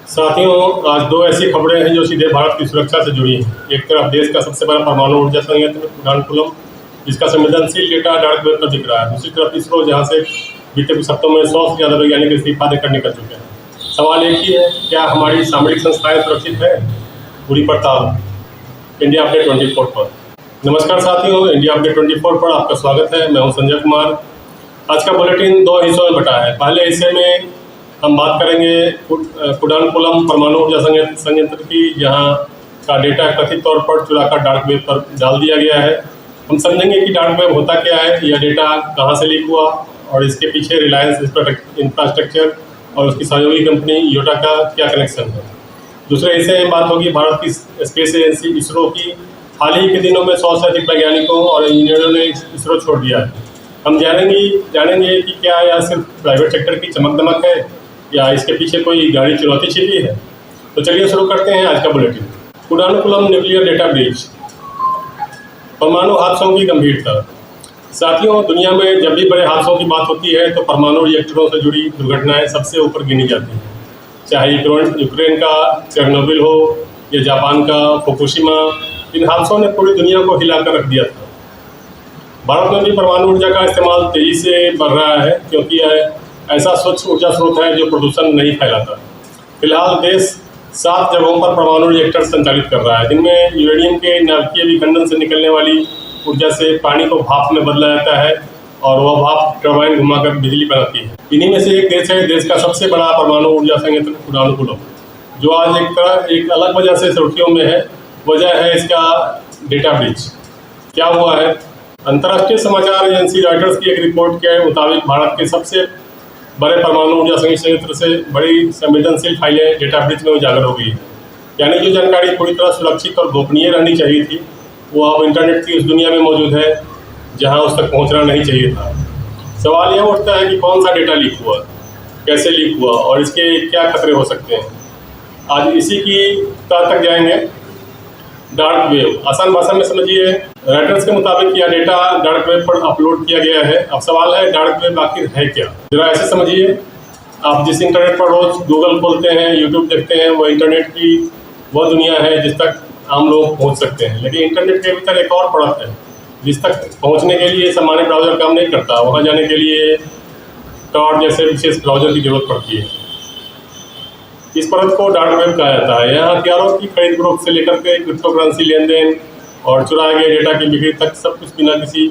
साथियों, आज दो ऐसी खबरें हैं जो सीधे भारत की सुरक्षा से जुड़ी हैं। एक तरफ देश का सबसे बड़ा परमाणु ऊर्जा संयंत्र कुडानकुलम, जिसका संवेदनशील डेटा डार्क वेब पर दिख रहा है। दूसरी तरफ इसरो, जहां से बीते कुछ हफ्तों में 100 से ज़्यादा वैज्ञानिक इस्तीफा देकर निकल चुके हैं। सवाल एक ही है, क्या हमारी सामरिक संस्थाएं सुरक्षित हैं? पूरी पड़ताल इंडिया अपडेट 24 पर। नमस्कार साथियों, इंडिया अपडेट 24 पर आपका स्वागत है। मैं हूं संजय कुमार। आज का बुलेटिन दो हिस्सों में बटा है। पहले हिस्से में हम बात करेंगे कुडानकुलम परमाणु ऊर्जा संयंत्र की, जहां का डेटा कथित तौर पर चुराकर डार्क वेब पर डाल दिया गया है। हम समझेंगे कि डार्क वेब होता क्या है, यह डेटा कहां से लीक हुआ और इसके पीछे रिलायंस इंफ्रास्ट्रक्चर और उसकी सहयोगी कंपनी योटा का क्या कनेक्शन है। दूसरे हिस्से में बात होगी भारत की स्पेस एजेंसी इसरो की। हाल ही के दिनों में 100 से अधिक वैज्ञानिकों और इंजीनियरों ने इसरो छोड़ दिया है। हम जानेंगे कि क्या यह सिर्फ प्राइवेट सेक्टर की चमक दमक है या इसके पीछे कोई गाढ़ी चुनौती छिपी है। तो चलिए शुरू करते हैं आज का bulletin. Kudankulam nuclear data breach, परमाणु हादसों की गंभीरता। साथियों, दुनिया में जब भी बड़े हादसों की बात होती है तो परमाणु रिएक्टरों से जुड़ी दुर्घटनाएं सबसे ऊपर गिनी जाती हैं। चाहे यूक्रेन का चेरनोबिल हो या जापान का फुकुशिमा, इन हादसों ने पूरी दुनिया को हिलाकर रख दिया था। भारत में भी परमाणु ऊर्जा का इस्तेमाल तेजी से बढ़ रहा है, क्योंकि यह ऐसा स्वच्छ ऊर्जा स्रोत है जो प्रदूषण नहीं फैलाता। फिलहाल देश 7 जगहों पर परमाणु रिएक्टर संचालित कर रहा है, जिनमें यूरेनियम के नाभिकीय विखंडन से निकलने वाली ऊर्जा से पानी को भाप में बदला जाता है और वह भाप टरबाइन घुमाकर बिजली बनाती है। इन्हीं में से एक देश है देश का सबसे बड़ा परमाणु ऊर्जा संयंत्र कुडानकुलम, जो आज एक अलग वजह से सुर्खियों में है। वजह है इसका डेटा ब्रीच। क्या हुआ है? अंतर्राष्ट्रीय समाचार एजेंसी रॉयटर्स की एक रिपोर्ट के मुताबिक भारत के सबसे बड़े परमाणु ऊर्जा संयंत्र से बड़ी संवेदनशील फाइलें डेटा ब्रीच में उजागर हो गई है। यानी जो जानकारी पूरी तरह सुरक्षित और गोपनीय रहनी चाहिए थी, वो अब इंटरनेट की उस दुनिया में मौजूद है जहां उस तक पहुंचना नहीं चाहिए था। सवाल यह उठता है कि कौन सा डेटा लीक हुआ, कैसे लीक हुआ और इसके क्या खतरे हो सकते हैं। आज इसी की तह तक जाएंगे। डार्क वेब, आसान भाषा में समझिए, रॉयटर्स के मुताबिक यह डेटा डार्क वेब पर अपलोड किया गया है। अब सवाल है, डार्क वेब आखिर है क्या? जरा ऐसे समझिए, आप जिस इंटरनेट पर रोज गूगल खोलते हैं, यूट्यूब देखते हैं, वह इंटरनेट की वह दुनिया है जिस तक आम लोग पहुंच सकते हैं। लेकिन इंटरनेट के भीतर एक और परत है जिस तक पहुंचने के लिए सामान्य ब्राउजर काम नहीं करता। वहाँ जाने के लिए टॉर जैसे विशेष ब्राउजर की जरूरत पड़ती है। इस परत को डार्क वेब कहा जाता है। यहाँ हथियारों की खरीद फरोख्त से लेकर के क्रिप्टोकरेंसी लेन देन और चुराए गए डेटा की बिक्री तक सब कुछ बिना किसी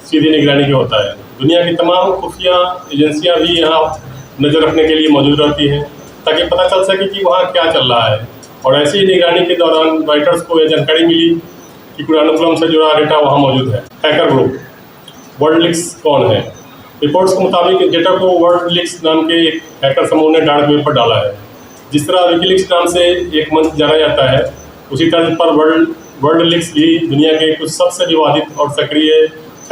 सीधी निगरानी के होता है। दुनिया की तमाम खुफिया एजेंसियां भी यहाँ नज़र रखने के लिए मौजूद रहती हैं, ताकि पता चल सके कि वहाँ क्या चल रहा है। और ऐसी ही निगरानी के दौरान रॉयटर्स को यह जानकारी मिली कि कुडानकुलम से जुड़ा डेटा वहाँ मौजूद है। हैकर ग्रुप वर्ल्डलीक्स कौन है? रिपोर्ट्स के मुताबिक इस डेटा को वर्ल्डलीक्स नाम के एक हैकर समूह ने डार्क वेब पर डाला है। जिस तरह विकीलीक्स नाम से एक मंच जाना जाता है, उसी तर्ज पर वर्ल्डलीक्स भी दुनिया के कुछ सबसे विवादित और सक्रिय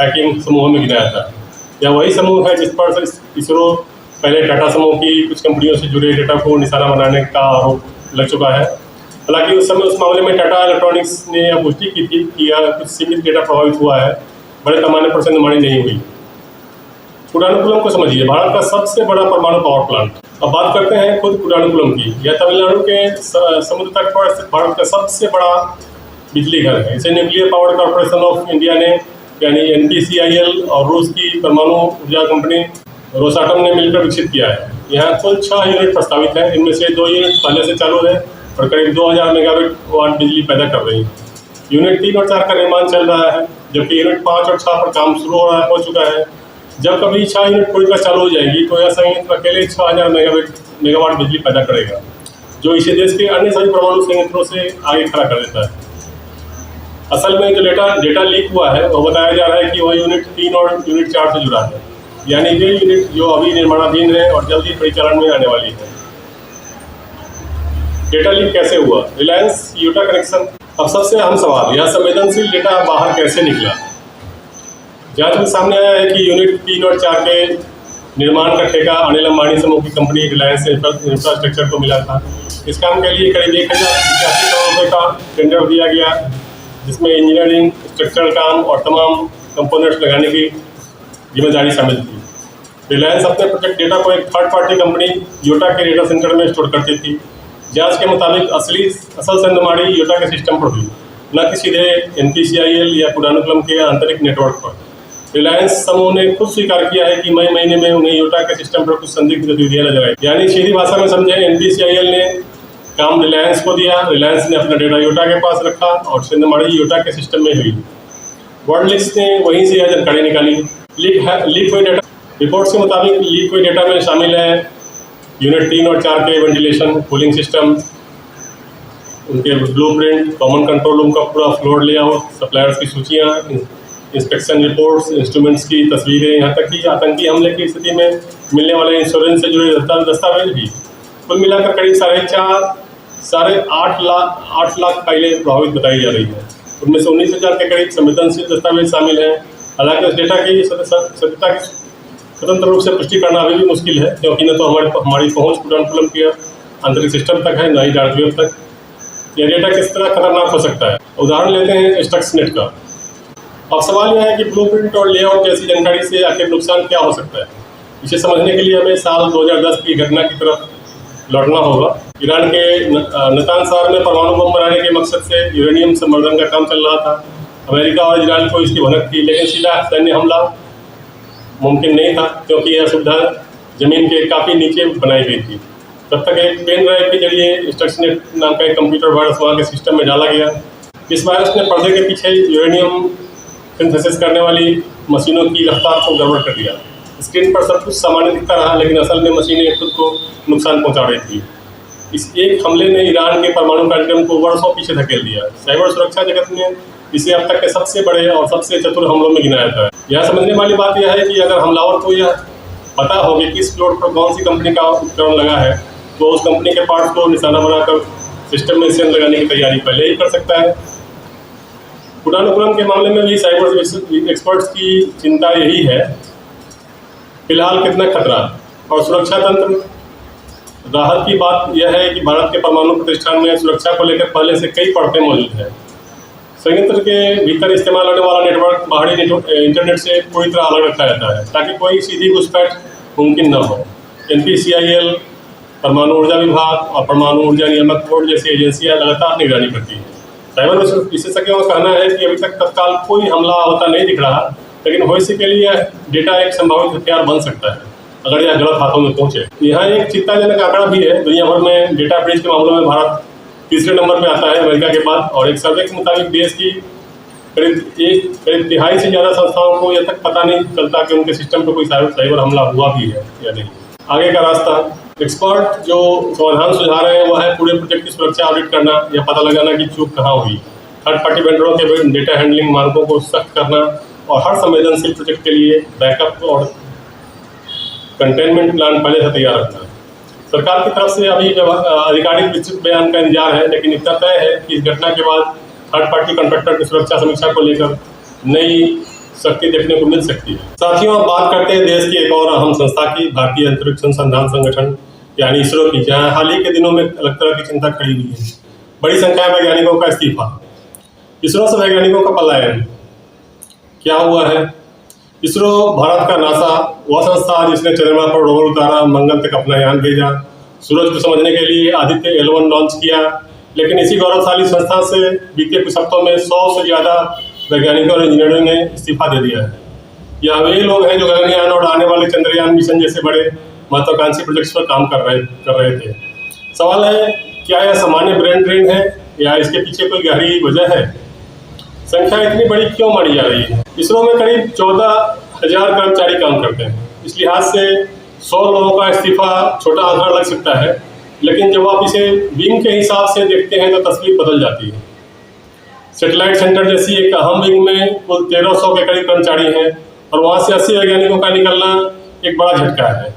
हैकिंग समूहों में गिना जाता है। यह वही समूह है जिस पर इसरो पहले टाटा समूह की कुछ कंपनियों से जुड़े डेटा को निशाना बनाने का आरोप लग चुका है। हालांकि उस समय उस मामले में टाटा इलेक्ट्रॉनिक्स ने यह पुष्टि की थी कि यह कुछ सीमित डेटा प्रभावित हुआ है, बड़े पैमाने पर सेंधमारी नहीं हुई। कुडानकुलम को समझिए, भारत का सबसे बड़ा परमाणु पावर प्लांट। अब बात करते हैं खुद कुडानकुलम की। यह तमिलनाडु के समुद्र तट पर स्थित भारत का सबसे बड़ा बिजली घर है। इसे nuclear power corporation of India ने, यानी NPCIL, और रूस की परमाणु ऊर्जा कंपनी रोसाटम ने मिलकर विकसित किया है। यहाँ कुल 6 यूनिट प्रस्तावित हैं। इनमें से 2 यूनिट पहले से चालू है और करीब 2000 मेगावाट वाट बिजली पैदा कर रही है। यूनिट 3 और 4 का निर्माण चल रहा है, जबकि यूनिट 5 और 6 पर काम शुरू हो चुका है। जब कभी 6 यूनिट पूरी तरह चालू हो जाएगी तो यह संयंत्र अकेले 6000 मेगावाट बिजली पैदा करेगा, जो इसे देश के अन्य सभी परमाणु संयंत्रों से आगे खड़ा कर देता है। असल में जो डेटा लीक हुआ है, वह बताया जा रहा है कि वह यूनिट 3 और यूनिट 4 से जुड़ा है, यानी वे यूनिट जो अभी निर्माणाधीन है और जल्दी परिचालन में आने वाली है। डेटा लीक कैसे हुआ? Reliance Yota connection. अब सबसे अहम सवाल, यह संवेदनशील डेटा बाहर कैसे निकला? जांच में सामने आया है कि यूनिट 3 और 4 के निर्माण का ठेका अनिल अंबानी समूह की कंपनी रिलायंस इंफ्रास्ट्रक्चर को मिला था। इस काम के लिए करीब 1081 करोड़ रुपये का टेंडर दिया गया, जिसमें इंजीनियरिंग, स्ट्रक्चरल काम और तमाम कंपोनेंट्स लगाने की जिम्मेदारी शामिल थी। रिलायंस अपने प्रोजेक्ट डेटा को एक थर्ड पार्टी कंपनी योटा के डेटा सेंटर में स्टोर करती थी, जांच के मुताबिक असल सेंधमाड़ी योटा के सिस्टम पर हुई, न कि सीधे NPCIL या कुडानुकुलम के आंतरिक नेटवर्क पर। रिलायंस समूह ने खुद स्वीकार किया है कि मई महीने में उन्हें योटा के सिस्टम पर कुछ संदिग्ध गतिविधियां नजर आई। यानी सीधी भाषा में समझे, NPCIL ने काम रिलायंस को दिया, रिलायंस ने अपना डेटा योटा के पास रखा और सेंधमाड़ी योटा के सिस्टम में हुई। वर्ल्डलिस्ट ने वहीं से यह जानकारी निकाली। लीक हुए डेटा रिपोर्ट्स के मुताबिक लीक हुए डेटा में शामिल है यूनिट 3 और 4 के वेंटिलेशन, कूलिंग सिस्टम, उनके ब्लूप्रिंट, कॉमन कंट्रोल रूम का पूरा फ्लोर लेआउट, सप्लायर्स की सूचियाँ, इंस्पेक्शन रिपोर्ट्स, इंस्ट्रूमेंट्स की तस्वीरें, यहाँ तक कि आतंकी हमले की स्थिति में मिलने वाले इंश्योरेंस से जुड़े दस्तावेज भी। कुल मिलाकर करीब 8 लाख फाइलें प्रभावित बताई जा रही हैं। उनमें से 19,000 के करीब संवेदनशील दस्तावेज शामिल हैं। हालांकि उस डेटा की सत्यता की स्वतंत्र रूप से पुष्टि करना अभी भी मुश्किल है, क्योंकि न तो हमारी पहुँच कुडानुकुलम के आंतरिक सिस्टम तक है, न ही डार्क वेब तक। यह डेटा किस तरह खतरनाक हो सकता है? उदाहरण लेते हैं स्टक्सनेट का। अब सवाल यह है कि ब्लूप्रिंट और लेआउट जैसी जानकारी से आखिर नुकसान क्या हो सकता है। इसे समझने के लिए हमें साल 2010 की घटना की तरफ लौटना होगा। ईरान के नतानसार में परमाणु बम बनाने के मकसद से यूरेनियम संवर्धन का काम चल रहा था। अमेरिका और इजराइल को इसकी भनक थी, लेकिन सीधा सैन्य हमला मुमकिन नहीं था, क्योंकि यह सुविधा जमीन के काफ़ी नीचे बनाई गई थी। तब तक एक पेन ड्राइव के जरिए स्टक्सनेट नाम का एक कंप्यूटर वायरस वहाँ के सिस्टम में डाला गया। इस वायरस ने पर्दे के पीछे यूरेनियम सिंथेसिस करने वाली मशीनों की रफ्तार को गड़बड़ कर दिया। स्क्रीन पर सब कुछ सामान्य दिखता रहा, लेकिन असल में मशीनें खुद को नुकसान पहुंचा रही थी। इस एक हमले ने ईरान के परमाणु कार्यक्रम को वर्षों पीछे धकेल दिया। साइबर सुरक्षा जगत में इसे अब तक के सबसे बड़े और सबसे चतुर हमलों में गिनाया जाता है। यह समझने वाली बात यह है कि अगर हमलावर को यह पता हो कि किस फ्लोर पर कौन सी कंपनी का उपकरण लगा है, तो उस कंपनी के पार्ट्स को निशाना बनाकर सिस्टम में सेल लगाने की तैयारी पहले ही कर सकता है। कुडानुकुलम के मामले में भी साइबर एक्सपर्ट्स की चिंता यही है। फिलहाल कितना खतरा और सुरक्षा तंत्र। राहत की बात यह है कि भारत के परमाणु प्रतिष्ठान में सुरक्षा को लेकर पहले से कई परतें मौजूद हैं। संयंत्र के भीतर इस्तेमाल होने वाला नेटवर्क बाहरी इंटरनेट से पूरी तरह अलग रखा जाता है, ताकि कोई सीधी घुसपैठ मुमकिन न हो। NPCIL, परमाणु ऊर्जा विभाग और परमाणु ऊर्जा नियामक बोर्ड जैसी एजेंसियां लगातार निगरानी करती हैं। साइबर विशेषज्ञों का कहना है कि अभी तक तत्काल कोई हमला होता नहीं दिख रहा, लेकिन भविष्य के लिए डेटा एक संभावित हथियार बन सकता है अगर यह गलत हाथों में पहुंचे। यहाँ एक चिंताजनक आंकड़ा भी है। दुनिया भर में डेटा ब्रीच के मामलों में भारत तीसरे नंबर पर आता है अमेरिका के बाद, और एक सर्वे के मुताबिक देश की करीब तिहाई से ज़्यादा संस्थाओं को यह तक पता नहीं चलता कि उनके सिस्टम पर कोई साइबर हमला हुआ भी है या नहीं। आगे का रास्ता। एक्सपर्ट जो समाधान सुझा रहे हैं वह है पूरे प्रोजेक्ट की सुरक्षा ऑडिट करना या पता लगाना कि चूक कहाँ हुई, थर्ड पार्टी वेंडरों के डेटा हैंडलिंग मानकों को सख्त करना और हर संवेदनशील प्रोजेक्ट के लिए बैकअप और कंटेनमेंट प्लान पहले से तैयार रखना। सरकार की तरफ से अभी आधिकारिक विस्तृत बयान का इंतजार है, लेकिन इतना तय है कि इस घटना के बाद थर्ड पार्टी कॉन्ट्रैक्टर की सुरक्षा समीक्षा को लेकर नई सख्ती देखने को मिल सकती है। साथियों, अब बात करते हैं देश की एक और अहम संस्था की, भारतीय अंतरिक्ष अनुसंधान संगठन यानी इसरो की, जहां हाल ही के दिनों में अलग तरह की चिंता खड़ी हुई है। बड़ी संख्या में वैज्ञानिकों का इस्तीफा, इसरो से वैज्ञानिकों का पलायन। क्या हुआ है? इसरो भारत का नासा, वह संस्था जिसने चंद्रमा पर रोवर उतारा, मंगल तक अपना यान भेजा, सूरज को समझने के लिए आदित्य L1 लॉन्च किया, लेकिन इसी गौरवशाली संस्था से बीते कुछ हफ्तों में 100 से ज़्यादा वैज्ञानिकों और इंजीनियरों ने इस्तीफा दे दिया है। यह वे लोग हैं जो गगनयान और आने वाले चंद्रयान मिशन जैसे बड़े महत्वाकांक्षी प्रोजेक्ट्स पर काम कर रहे थे। सवाल है, क्या यह सामान्य ब्रेन ड्रेन है या इसके पीछे कोई गहरी वजह है? संख्या इतनी बड़ी क्यों मानी जा रही है? इसरो में करीब 14,000 कर्मचारी काम करते हैं। इस लिहाज से 100 लोगों का इस्तीफा छोटा आंकड़ा लग सकता है, लेकिन जब आप इसे विंग के हिसाब से देखते हैं तो तस्वीर बदल जाती है। सैटेलाइट सेंटर जैसी एक अहम विंग में कुल 1300 के करीब कर्मचारी हैं और वहाँ से 80 वैज्ञानिकों का निकलना एक बड़ा झटका है।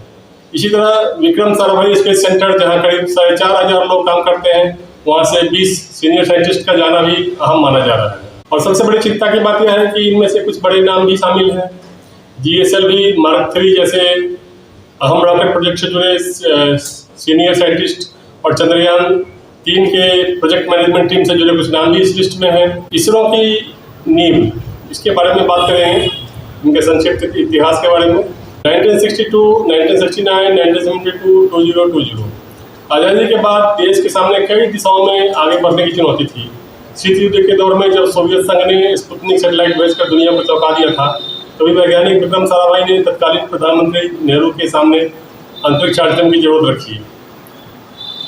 इसी तरह विक्रम साराभाई स्पेस सेंटर, जहाँ करीब 4,500 लोग काम करते हैं, वहाँ से 20 सीनियर साइंटिस्ट का जाना भी अहम माना जा रहा है। और सबसे बड़ी चिंता की बात यह है कि इनमें से कुछ बड़े नाम भी शामिल हैं। GSLV Mark 3 जैसे अहम रॉकेट प्रोजेक्ट से जुड़े सीनियर साइंटिस्ट और चंद्रयान 3 के प्रोजेक्ट मैनेजमेंट टीम से जुड़े कुछ नाम भी इस लिस्ट में हैं। इसरो की नींव, इसके बारे में बात करें, इनके संक्षिप्त इतिहास के बारे में। 1962, 1969, 1972, 2020 आज़ादी के बाद देश के सामने कई दिशाओं में आगे बढ़ने की चुनौती थी। शीत युद्ध के दौर में जब सोवियत संघ ने स्पुतनिक सैटेलाइट भेजकर दुनिया को चौंका दिया था, तभी वैज्ञानिक विक्रम साराभाई ने तत्कालीन प्रधानमंत्री नेहरू के सामने अंतरिक्ष कार्यक्रम की जरूरत रखी।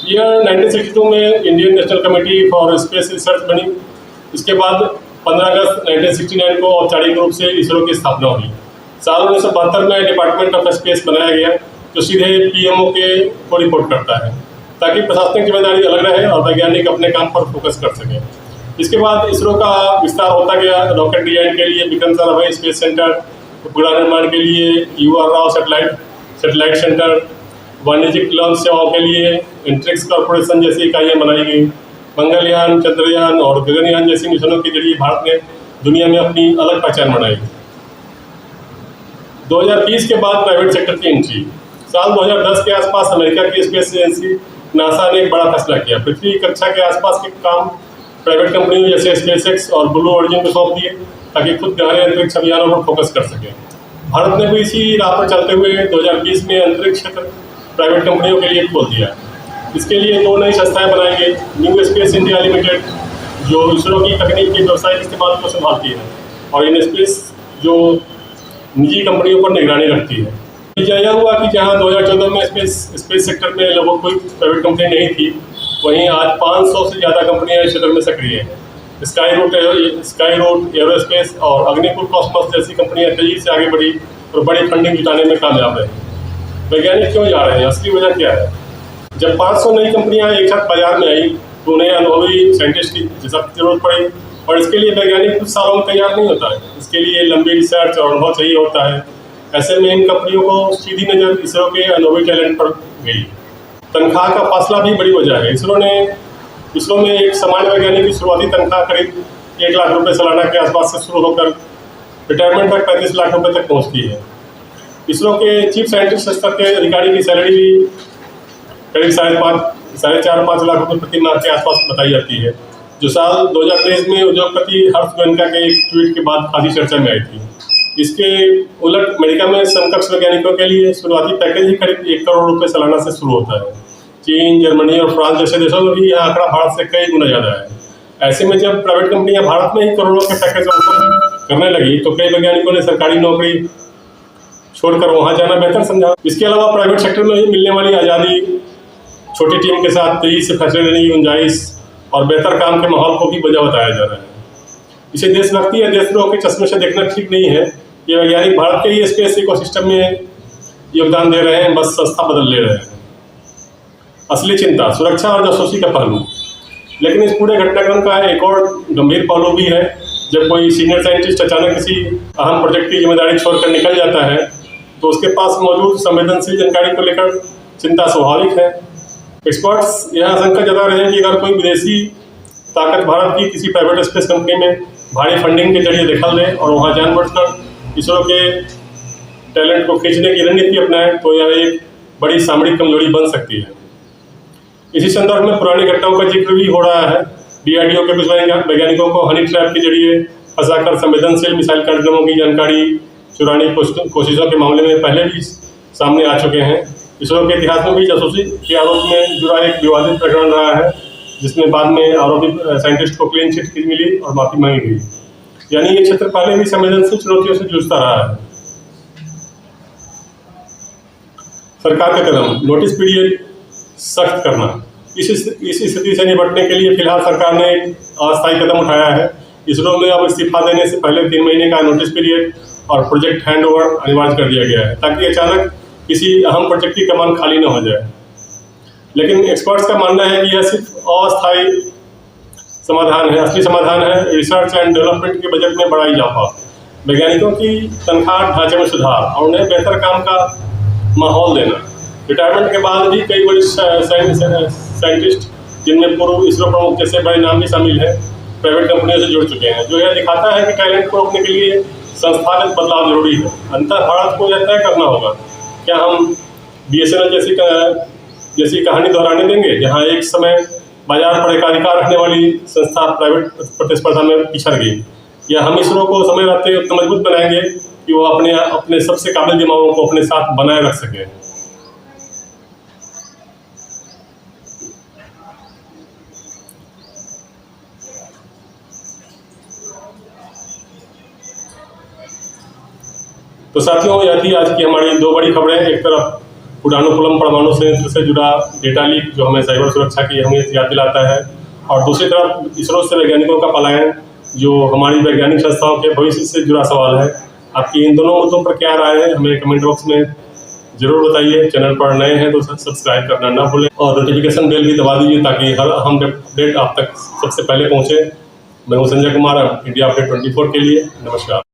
यह 1962 में Indian national committee for space research बनी। इसके बाद 15 अगस्त 1969 को औपचारिक रूप से इसरो की स्थापना हुई। साल 1972 में डिपार्टमेंट ऑफ स्पेस बनाया गया, जो सीधे पीएमओ को रिपोर्ट करता है, ताकि प्रशासनिक जिम्मेदारी अलग रहे और वैज्ञानिक अपने काम पर फोकस कर सकें। इसके बाद इसरो का विस्तार होता गया। रॉकेट डिजाइन के लिए विक्रम साराभाई स्पेस सेंटर, उपग्रह निर्माण के लिए यूआर राव सैटेलाइट सेंटर, वाणिज्यिक लॉन्च सेवाओं के लिए एंट्रिक्स कॉर्पोरेशन जैसी इकाइयाँ बनाई गई। मंगलयान, चंद्रयान और गगनयान जैसी मिशनों के जरिए भारत ने दुनिया में अपनी अलग पहचान बनाई। 2020 के बाद प्राइवेट सेक्टर की एंट्री। साल 2010 के आसपास अमेरिका की स्पेस एजेंसी नासा ने एक बड़ा फैसला किया। पृथ्वी कक्षा के आसपास के काम प्राइवेट कंपनियों जैसे स्पेसएक्स और ब्लू ओरिजिन को सौंप दिए, ताकि खुद गहरे अंतरिक्ष अभियानों पर फोकस कर सके। भारत ने भी इसी राह पर चलते हुए 2020 में अंतरिक्ष क्षेत्र प्राइवेट कंपनियों के लिए खोल दिया। इसके लिए 2 नई संस्थाएं बनाई गई। न्यू स्पेस इंडिया लिमिटेड, जो इसरो की तकनीक के व्यावसायिक इस्तेमाल को संभालती है, और इन स्पेस, जो निजी कंपनियों पर निगरानी रखती है। यह हुआ कि जहां 2014 में स्पेस सेक्टर में लगभग कोई प्राइवेट कंपनी नहीं थी, वहीं आज 500 से ज़्यादा कंपनियां इस क्षेत्र में सक्रिय हैं। स्काई रूट एरोस्पेस और अग्निकुल कॉस्मोस जैसी कंपनियां तेजी से आगे बढ़ी और बड़ी फंडिंग जुटाने में कामयाब रही। वैज्ञानिक क्यों जा रहे हैं, असली वजह क्या है? जब 500 नई कंपनियां एक साथ बाजार में आई, तो उन्हें अनुभवी साइंटिस्ट की जरूरत पड़ी, और इसके लिए वैज्ञानिक कुछ सालों में तैयार नहीं होता है। इसके लिए लंबी रिसर्च और अनुभव चाहिए होता है। ऐसे में इन कंपनियों को सीधी नज़र इसरो के अनुभवी टैलेंट पर गई। तनख्वाह का फासला भी बड़ी वजह है। इसरो में एक सामान्य वैज्ञानिक की शुरुआती तनख्वाह करीब 1 लाख रुपये सालाना के आसपास से शुरू होकर रिटायरमेंट तक 35 लाख रुपये तक पहुँचती है। इसरो के चीफ साइंटिस्ट स्तर के अधिकारी की सैलरी भी करीब 4.5 लाख रुपये प्रति माह के आसपास बताई जाती है, जो साल 2023 में उद्योगपति हर्ष गोयनका के एक ट्वीट के बाद खासी चर्चा में आई थी। इसके उलट अमेरिका में समकक्ष वैज्ञानिकों के लिए शुरुआती पैकेज ही करीब 1 करोड़ रुपये सालाना से शुरू होता है। चीन, जर्मनी और फ्रांस जैसे देशों में भी यह आंकड़ा भारत से कई गुना ज़्यादा है। ऐसे में जब प्राइवेट कंपनियां भारत में ही करोड़ों के पैकेज ऑफर करने लगी, तो कई वैज्ञानिकों ने सरकारी नौकरी छोड़कर वहाँ जाना बेहतर समझा। इसके अलावा प्राइवेट सेक्टर में ही मिलने वाली आज़ादी, छोटी टीम के साथ तेजी से फैसले लेने की गुंजाइश और बेहतर काम के माहौल को भी वजह बताया जा रहा है। इसे देशभक्ति या देशद्रोह के चश्मे से देखना ठीक नहीं है। ये वैज्ञानिक भारत के ही स्पेस इकोसिस्टम में योगदान दे रहे हैं, बस संस्था बदल ले रहे हैं। असली चिंता सुरक्षा और जासूसी का पहलू। लेकिन इस पूरे घटनाक्रम का एक और गंभीर पहलू भी है। जब कोई सीनियर साइंटिस्ट अचानक किसी अहम प्रोजेक्ट की जिम्मेदारी छोड़कर निकल जाता है, तो उसके पास मौजूद संवेदनशील जानकारी को लेकर चिंता स्वाभाविक है। एक्सपर्ट्स यह आशंका जता रहे हैं कि अगर कोई विदेशी ताकत भारत की किसी प्राइवेट स्पेस कंपनी में भारी फंडिंग के जरिए दखल दे और वहाँ जानबूझकर इसरो के टैलेंट को खींचने की रणनीति अपनाए, तो यह एक बड़ी सामरिक कमजोरी बन सकती है। इसी संदर्भ में पुरानी घटनाओं का जिक्र भी हो रहा है। DRDO के कुछ वैज्ञानिकों को हनी ट्रैप के जरिए फंसाकर संवेदनशील मिसाइल कार्यक्रमों की जानकारी चुराने की कोशिशों के मामले में पहले भी सामने आ चुके हैं। इसरो के इतिहास में भी जासूसी के आरोप में जुड़ा एक विवादित प्रकरण रहा है, जिसमें बाद में आरोपी साइंटिस्ट को क्लीन चिट मिली और माफी मांगी गई। यानी ये क्षेत्र पहले भी संवेदनशील चुनौतियों से जूझता रहा है। सरकार का कदम, नोटिस पीरियड सख्त करना। इस स्थिति से निपटने के लिए फिलहाल सरकार ने एक अस्थायी कदम उठाया है। इसरो में अब इस्तीफा देने से पहले 3 महीने का नोटिस पीरियड और प्रोजेक्ट हैंडओवर अनिवार्य कर दिया गया है, ताकि अचानक किसी अहम प्रोजेक्ट की कमान खाली न हो जाए। लेकिन एक्सपर्ट्स का मानना है कि यह सिर्फ अस्थायी समाधान है। असली समाधान है रिसर्च एंड डेवलपमेंट के बजट में बड़ा इजाफा, वैज्ञानिकों की तनख्वाह ढांचे में सुधार और उन्हें बेहतर काम का माहौल देना। रिटायरमेंट के बाद भी कई बड़े साइंटिस्ट, जिनमें पूर्व इसरो प्रमुख जैसे बड़े नाम भी शामिल हैं, प्राइवेट कंपनियों से जुड़ चुके हैं, जो यह दिखाता है कि टैलेंट को रोकने के लिए संस्थागत बदलाव जरूरी है। अंतर भारत को यह तय करना होगा, क्या हम BSNL जैसी कहानी दोहराने देंगे, जहां एक समय बाजार पर एकाधिकार रखने वाली संस्था प्राइवेट प्रतिस्पर्धा में पिछड़ गई, या हम इसरो को समय रहते उतना मजबूत बनाएंगे कि वो अपने सबसे काबिल दिमागों को अपने साथ बनाए रख सके। तो साथियों, यह थी आज की हमारी दो बड़ी खबरें। एक तरफ कुडानुकुलम परमाणु संयंत्र से जुड़ा डेटा लीक जो हमें साइबर सुरक्षा की अहमियत याद दिलाता है, और दूसरी तरफ इसरो से वैज्ञानिकों का पलायन जो हमारी वैज्ञानिक संस्थाओं के भविष्य से जुड़ा सवाल है। आपकी इन दोनों मुद्दों पर क्या राय है, हमें कमेंट बॉक्स में जरूर बताइए। चैनल पर नए हैं तो सब्सक्राइब करना ना भूलें और नोटिफिकेशन बेल भी दबा दीजिए ताकि हर अहम अपडेट आप तक सबसे पहले पहुंचे। मैं हूं संजय कुमार, इंडिया अपडेट 24 के लिए। नमस्कार।